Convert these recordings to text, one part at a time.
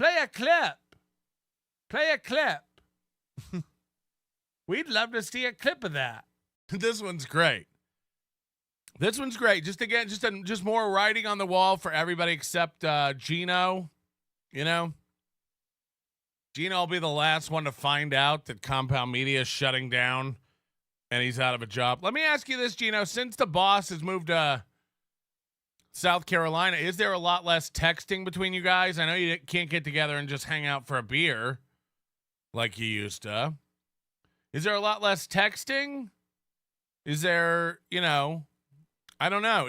Play a clip. Play a clip. We'd love to see a clip of that. This one's great. This one's great. Just again, just more writing on the wall for everybody except Geno. You know, Geno will be the last one to find out that Compound Media is shutting down and he's out of a job. Let me ask you this, Geno. Since the boss has moved to South Carolina, is there a lot less texting between you guys? I know you can't get together and just hang out for a beer like you used to. Is there a lot less texting? Is there, you know, I don't know.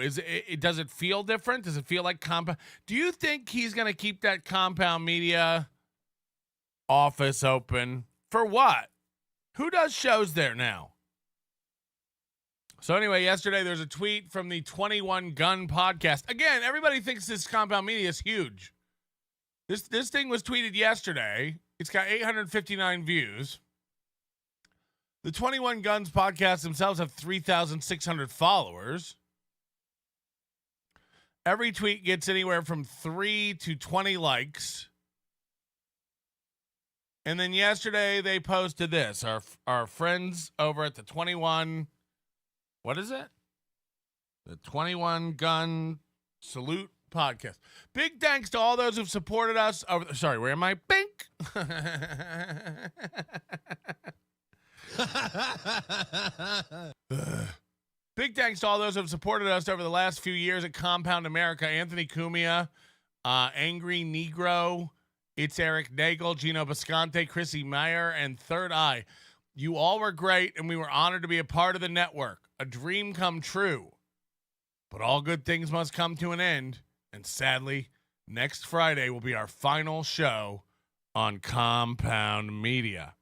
Does it feel different? Does it feel like Compound? Do you think he's going to keep that Compound Media office open for what? Who does shows there now? So anyway, yesterday there's a tweet from the 21 Gun podcast. Again, everybody thinks this Compound Media is huge. This thing was tweeted yesterday. It's got 859 views. The 21 Guns podcast themselves have 3,600 followers. Every tweet gets anywhere from 3 to 20 likes. And then yesterday they posted this. Our friends over at the 21, what is it? The 21 Gun Salute podcast. Big thanks to all those who've supported us over. Sorry, where am I? Bink. Big thanks to all those who have supported us over the last few years at Compound America. Anthony Cumia, Angry Negro, It's Eric Nagel, Geno Bisconte, Chrissy Mayr, and Third Eye. You all were great, and we were honored to be a part of the network. A dream come true. But all good things must come to an end. And sadly, next Friday will be our final show on Compound Media.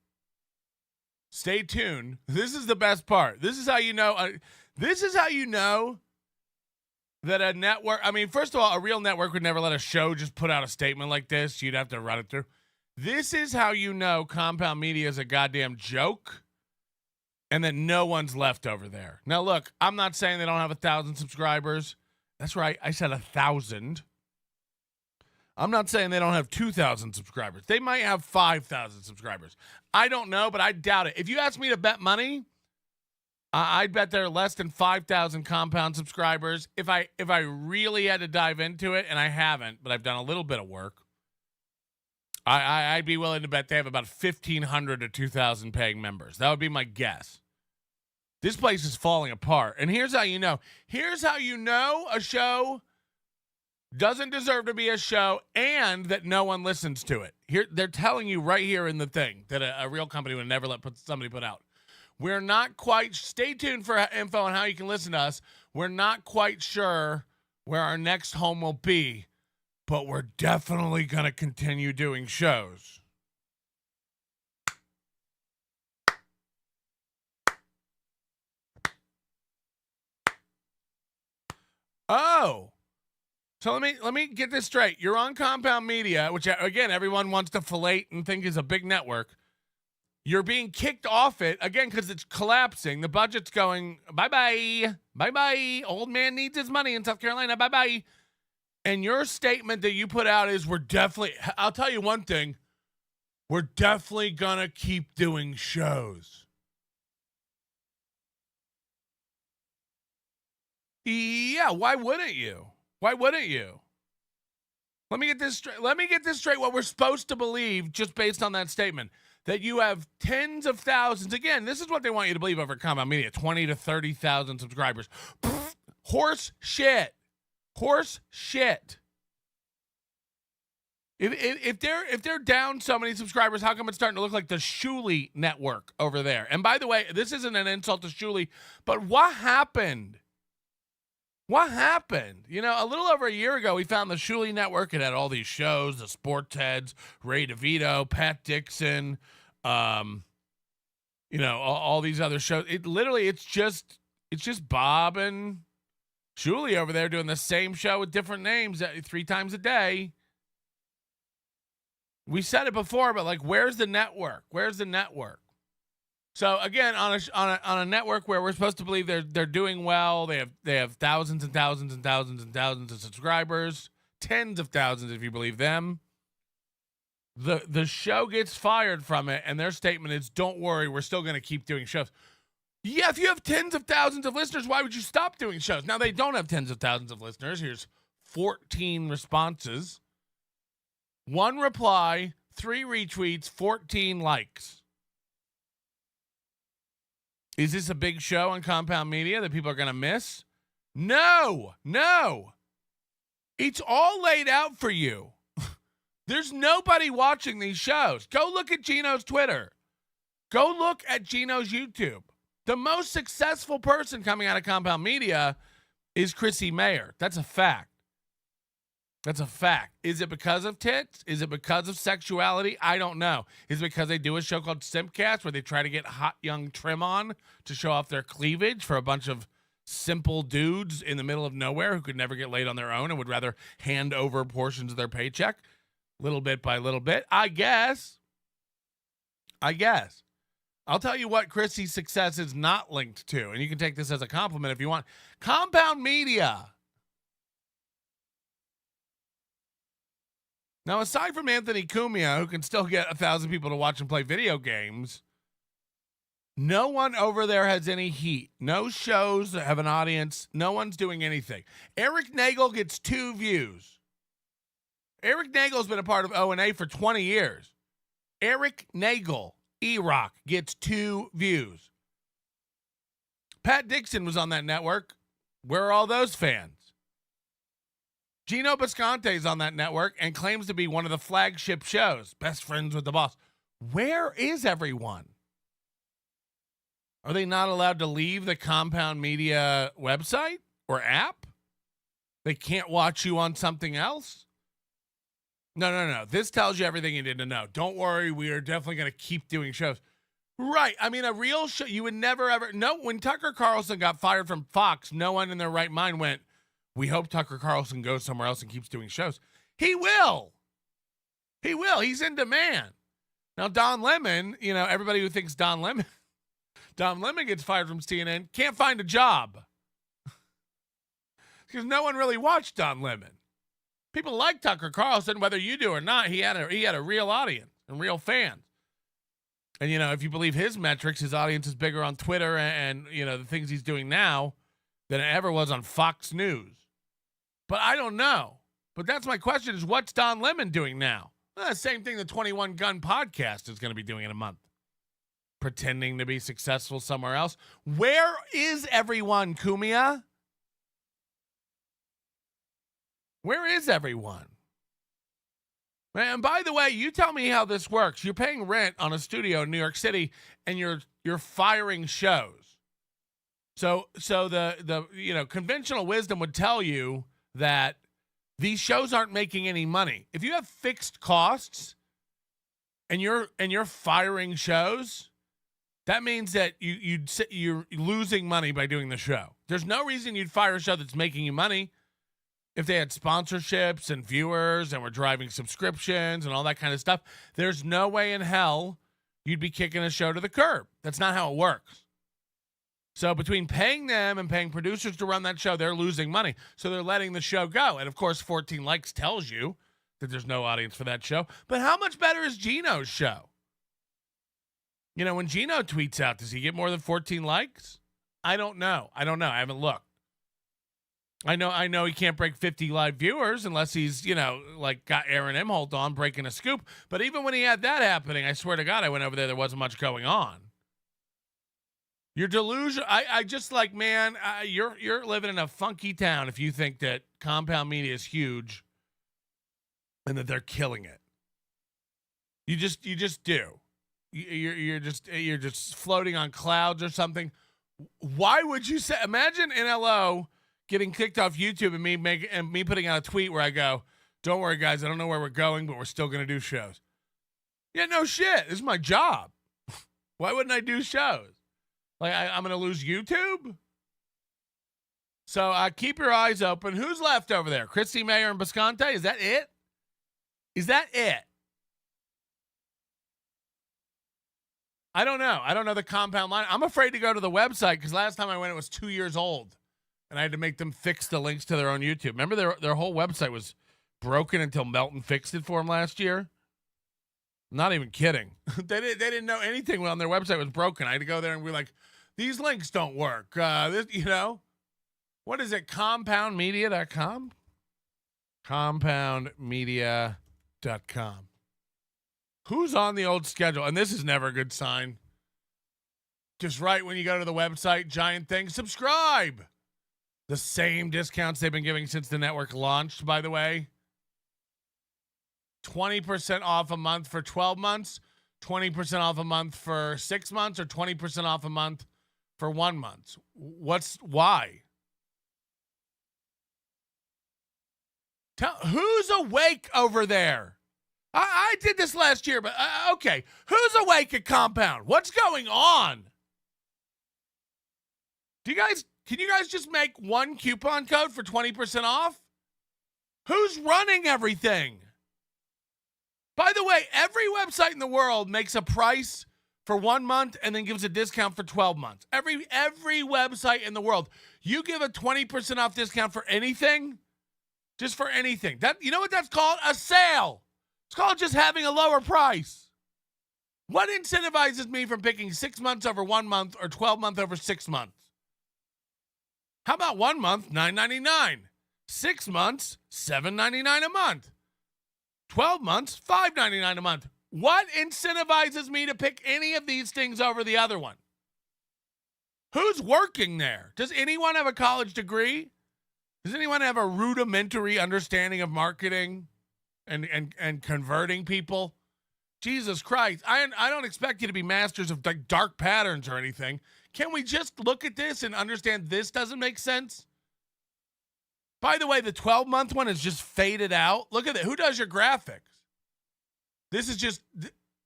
Stay tuned. This is the best part. This is how you know. This is how you know that a network. I mean, first of all, a real network would never let a show just put out a statement like this. You'd have to run it through. This is how you know Compound Media is a goddamn joke, and that no one's left over there. Now, look, I'm not saying they don't have 1,000 subscribers. That's right. I said 1,000. I'm not saying they don't have 2,000 subscribers. They might have 5,000 subscribers. I don't know, but I doubt it. If you ask me to bet money, I'd bet there are less than 5,000 Compound subscribers. If I really had to dive into it, and I haven't, but I've done a little bit of work, I'd be willing to bet they have about 1,500 to 2,000 paying members. That would be my guess. This place is falling apart. And here's how you know. Here's how you know a show doesn't deserve to be a show and that no one listens to it. Here, they're telling you right here in the thing that a real company would never let somebody put out. We're not quite, stay tuned for info on how you can listen to us. We're not quite sure where our next home will be, but we're definitely going to continue doing shows. Oh. So let me get this straight. You're on Compound Media, which, again, everyone wants to fillet and think is a big network. You're being kicked off it, again, because it's collapsing. The budget's going, bye-bye, bye-bye. Old man needs his money in South Carolina, bye-bye. And your statement that you put out is I'll tell you one thing, we're definitely going to keep doing shows. Yeah, why wouldn't you? Why wouldn't you? Let me get this straight. What we're supposed to believe, just based on that statement, that you have tens of thousands. Again, this is what they want you to believe over Compound Media: 20 to 30,000 subscribers. Pfft, horse shit. Horse shit. If they're down so many subscribers, how come it's starting to look like the Shuley network over there? And by the way, this isn't an insult to Shuley, but what happened? What happened? You know, a little over a year ago, we found the Shuley Network. It had all these shows, the Sports Heads, Ray DeVito, Pat Dixon, all these other shows. It's just Bob and Shuley over there doing the same show with different names 3 times a day. We said it before, but like, where's the network? Where's the network? So again, on a network where we're supposed to believe they're doing well, they have thousands and thousands and thousands and thousands of subscribers, tens of thousands if you believe them. The show gets fired from it, and their statement is, don't worry, we're still going to keep doing shows. Yeah, if you have tens of thousands of listeners, why would you stop doing shows? Now, they don't have tens of thousands of listeners. Here's 14 responses. 1 reply, 3 retweets, 14 likes. Is this a big show on Compound Media that people are going to miss? No. It's all laid out for you. There's nobody watching these shows. Go look at Geno's Twitter. Go look at Geno's YouTube. The most successful person coming out of Compound Media is Chrissy Mayr. That's a fact. Is it because of tits? Is it because of sexuality? I don't know. Is it because they do a show called Simpcast where they try to get hot young trim on to show off their cleavage for a bunch of simple dudes in the middle of nowhere who could never get laid on their own and would rather hand over portions of their paycheck little bit by little bit? I guess. I'll tell you what Chrissy's success is not linked to, and you can take this as a compliment if you want. Compound Media. Now, aside from Anthony Cumia, who can still get 1,000 people to watch and play video games, no one over there has any heat. No shows that have an audience. No one's doing anything. Eric Nagel gets 2 views. Eric Nagel's been a part of O&A for 20 years. Eric Nagel, E-Rock, gets 2 views. Pat Dixon was on that network. Where are all those fans? Geno Bisconte is on that network and claims to be one of the flagship shows, Best Friends with the Boss. Where is everyone? Are they not allowed to leave the Compound Media website or app? They can't watch you on something else? No. This tells you everything you need to know. Don't worry, we are definitely going to keep doing shows. Right. I mean, a real show, you would never ever... No, when Tucker Carlson got fired from Fox, no one in their right mind went, we hope Tucker Carlson goes somewhere else and keeps doing shows. He will. He's in demand. Now, Don Lemon, everybody who thinks Don Lemon gets fired from CNN can't find a job. Because no one really watched Don Lemon. People like Tucker Carlson, whether you do or not. He had a real audience and real fans. And, if you believe his metrics, his audience is bigger on Twitter and the things he's doing now than it ever was on Fox News. But I don't know. But that's my question is, what's Don Lemon doing now? Well, same thing the 21 Gun podcast is going to be doing in a month. Pretending to be successful somewhere else. Where is everyone, Cumia? Where is everyone? And by the way, you tell me how this works. You're paying rent on a studio in New York City, and you're firing shows. So the conventional wisdom would tell you that these shows aren't making any money. If you have fixed costs and you're firing shows, that means that you're losing money by doing the show. There's no reason you'd fire a show that's making you money. If they had sponsorships and viewers and were driving subscriptions and all that kind of stuff, there's no way in hell you'd be kicking a show to the curb. That's not how it works. So between paying them and paying producers to run that show, they're losing money. So they're letting the show go. And, of course, 14 likes tells you that there's no audience for that show. But how much better is Geno's show? When Geno tweets out, does he get more than 14 likes? I don't know. I haven't looked. I know he can't break 50 live viewers unless he's, got Aaron Imholt on breaking a scoop. But even when he had that happening, I swear to God, I went over there wasn't much going on. You're delusional. I just man, you're living in a funky town if you think that Compound Media is huge and that they're killing it. You just do. You're just floating on clouds or something. Why would you say? Imagine NLO getting kicked off YouTube and me putting out a tweet where I go, "Don't worry, guys. I don't know where we're going, but we're still going to do shows." Yeah, no shit. This is my job. Why wouldn't I do shows? I'm going to lose YouTube? So keep your eyes open. Who's left over there? Chrissy Mayr and Bisconte? Is that it? I don't know. I don't know the compound line. I'm afraid to go to the website because last time I went, it was 2 years old. And I had to make them fix the links to their own YouTube. Remember their whole website was broken until Melton fixed it for them last year? Not even kidding. They didn't know anything on their website was broken. I had to go there and be like, these links don't work. What is it? Compoundmedia.com? Compoundmedia.com. Who's on the old schedule? And this is never a good sign. Just right when you go to the website, giant thing, subscribe. The same discounts they've been giving since the network launched, by the way. 20% off a month for 12 months, 20% off a month for 6 months, or 20% off a month for 1 month. Why? Who's awake over there? I did this last year, but okay. Who's awake at Compound? What's going on? Can you guys just make one coupon code for 20% off? Who's running everything? By the way, every website in the world makes a price for 1 month and then gives a discount for 12 months. Every website in the world. You give a 20% off discount for anything, just for anything. You know what that's called? A sale. It's called just having a lower price. What incentivizes me from picking 6 months over 1 month or 12 months over 6 months? How about 1 month, $9.99? 6 months, $7.99 a month. 12 months, $5.99 a month. What incentivizes me to pick any of these things over the other one? Who's working there? Does anyone have a college degree? Does anyone have a rudimentary understanding of marketing and converting people? Jesus Christ. I don't expect you to be masters of dark patterns or anything. Can we just look at this and understand this doesn't make sense? By the way, the 12-month one is just faded out. Look at it. Who does your graphics? This is just,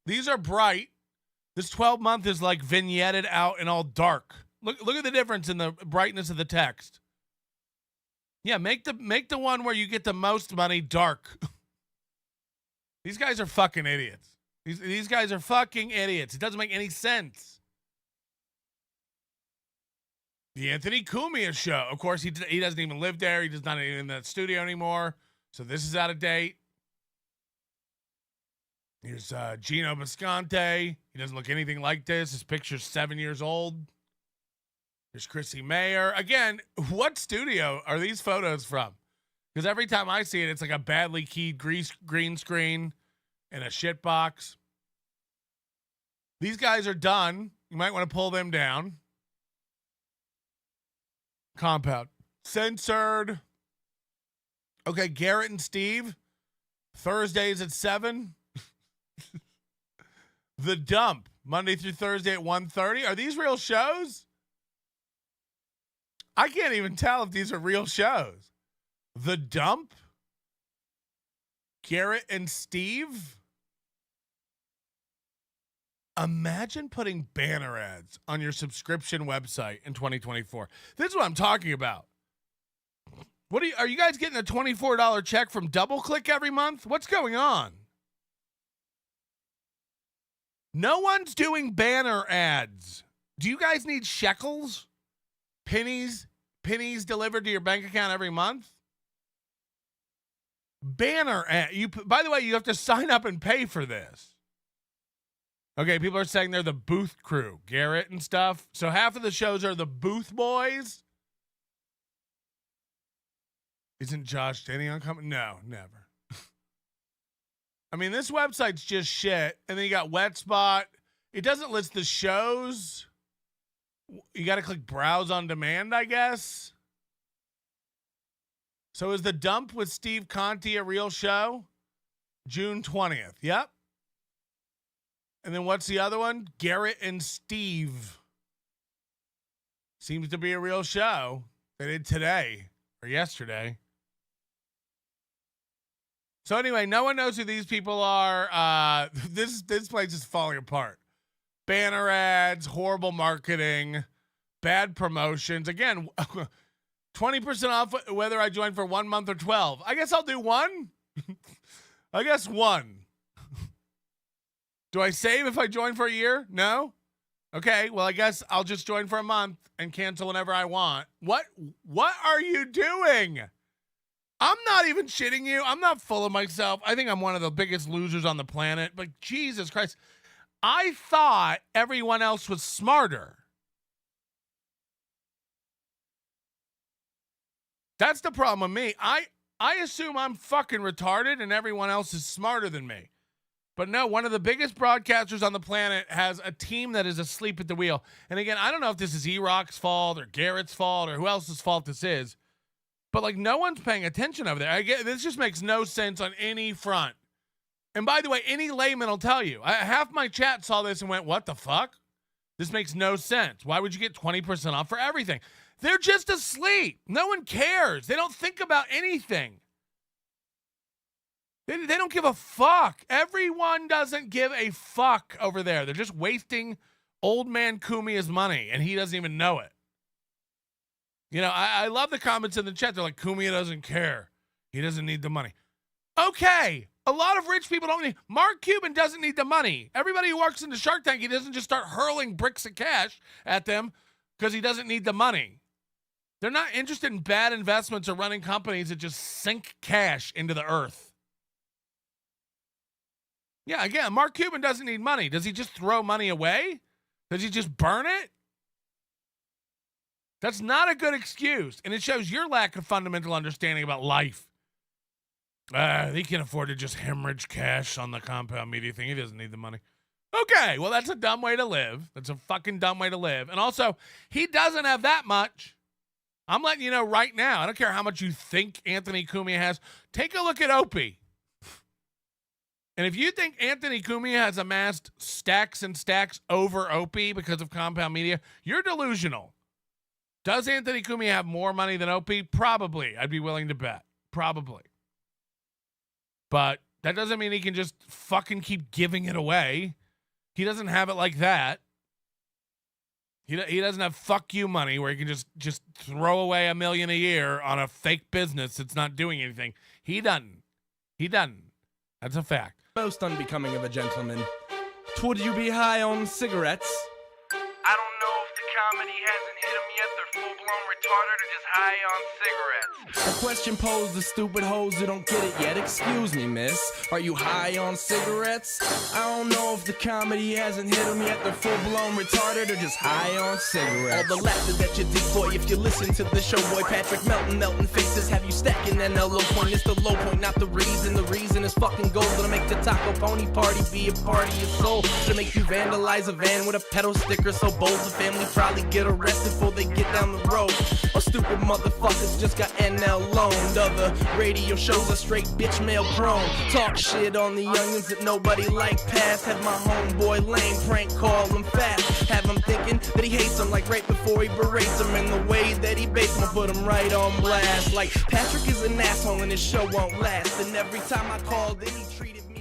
these are bright. This 12-month is like vignetted out and all dark. Look at the difference in the brightness of the text. Yeah, make the one where you get the most money dark. These guys are fucking idiots. These guys are fucking idiots. It doesn't make any sense. The Anthony Cumia show. Of course, he doesn't even live there. He does not even in that studio anymore. So this is out of date. Here's Geno Bisconte. He doesn't look anything like this. His picture's 7 years old. There's Chrissy Mayr. Again, what studio are these photos from? Because every time I see it, it's like a badly keyed green screen and a shit box. These guys are done. You might want to pull them down. Compound. Censored. Okay, Garrett and Steve. Thursdays at 7. The Dump. Monday through Thursday at 1:30. Are these real shows? I can't even tell if these are real shows. The Dump. Garrett and Steve. Imagine putting banner ads on your subscription website in 2024. This is what I'm talking about. Are you guys getting a $24 check from DoubleClick every month? What's going on? No one's doing banner ads. Do you guys need shekels? Pennies delivered to your bank account every month? Banner ad. By the way, you have to sign up and pay for this. Okay, people are saying they're the booth crew, Garrett and stuff. So half of the shows are the booth boys. Isn't Josh Denny on coming? No, never. I mean, this website's just shit. And then you got Wet Spot. It doesn't list the shows. You got to click Browse on Demand, I guess. So is The Dump with Steve Conte a real show? June 20th. Yep. And then what's the other one? Garrett and Steve. Seems to be a real show. They did today or yesterday. So anyway, no one knows who these people are. This place is falling apart. Banner ads, horrible marketing, bad promotions. Again, 20% off whether I join for 1 month or 12. I guess I'll do one. I guess one. Do I save if I join for a year? No? Okay, well, I guess I'll just join for a month and cancel whenever I want. What are you doing? I'm not even shitting you. I'm not full of myself. I think I'm one of the biggest losers on the planet. But Jesus Christ, I thought everyone else was smarter. That's the problem with me. I assume I'm fucking retarded and everyone else is smarter than me. But no, one of the biggest broadcasters on the planet has a team that is asleep at the wheel. And again, I don't know if this is E-Rock's fault or Garrett's fault or who else's fault this is. But, like, no one's paying attention over there. This just makes no sense on any front. And by the way, any layman will tell you. Half my chat saw this and went, what the fuck? This makes no sense. Why would you get 20% off for everything? They're just asleep. No one cares. They don't think about anything. They don't give a fuck. Everyone doesn't give a fuck over there. They're just wasting old man Cumia's money, and he doesn't even know it. You know, I love the comments in the chat. They're like, Cumia doesn't care. He doesn't need the money. Okay. A lot of rich people don't need. Mark Cuban doesn't need the money. Everybody who works in the Shark Tank, he doesn't just start hurling bricks of cash at them because he doesn't need the money. They're not interested in bad investments or running companies that just sink cash into the earth. Yeah, again, Mark Cuban doesn't need money. Does he just throw money away? Does he just burn it? That's not a good excuse, and it shows your lack of fundamental understanding about life. He can afford to just hemorrhage cash on the compound media thing. He doesn't need the money. Okay, well, that's a dumb way to live. That's a fucking dumb way to live. And also, he doesn't have that much. I'm letting you know right now. I don't care how much you think Anthony Cumia has. Take a look at Opie. And if you think Anthony Cumia has amassed stacks and stacks over Opie because of compound media, you're delusional. Does Anthony Cumia have more money than Opie? Probably. I'd be willing to bet. Probably. But that doesn't mean he can just fucking keep giving it away. He doesn't have it like that. He doesn't have fuck you money where he can just throw away $1 million a year on a fake business that's not doing anything. He doesn't. He doesn't. That's a fact. Most unbecoming of a gentleman. Would you be high on cigarettes? I don't know if the comedy hasn't hit them yet. They're full-blown retarded or just high on cigarettes. A question posed to stupid hoes who don't get it yet. Excuse me, miss. Are you high on cigarettes? I don't know if the comedy hasn't hit them yet. They're full-blown retarded or just high on cigarettes. All the laughter that you decoy if you listen to the show, boy. Patrick Melton faces have you stacking an low point. It's the low point, not the reason. The reason is fucking gold. Gonna make the taco pony party be a party of soul. To make you vandalize a van with a pedal sticker so bold the family probably get arrested before they get down the road. Or stupid motherfuckers just got NL loaned. Other radio shows are straight bitch mail prone. Talk shit on the youngins that nobody like past. Have my homeboy lame prank call him fast. Have him thinking that he hates him like right before he berates him. And the way that he baits him, put him right on blast. Like Patrick is an asshole and his show won't last. And every time I called, then he treated me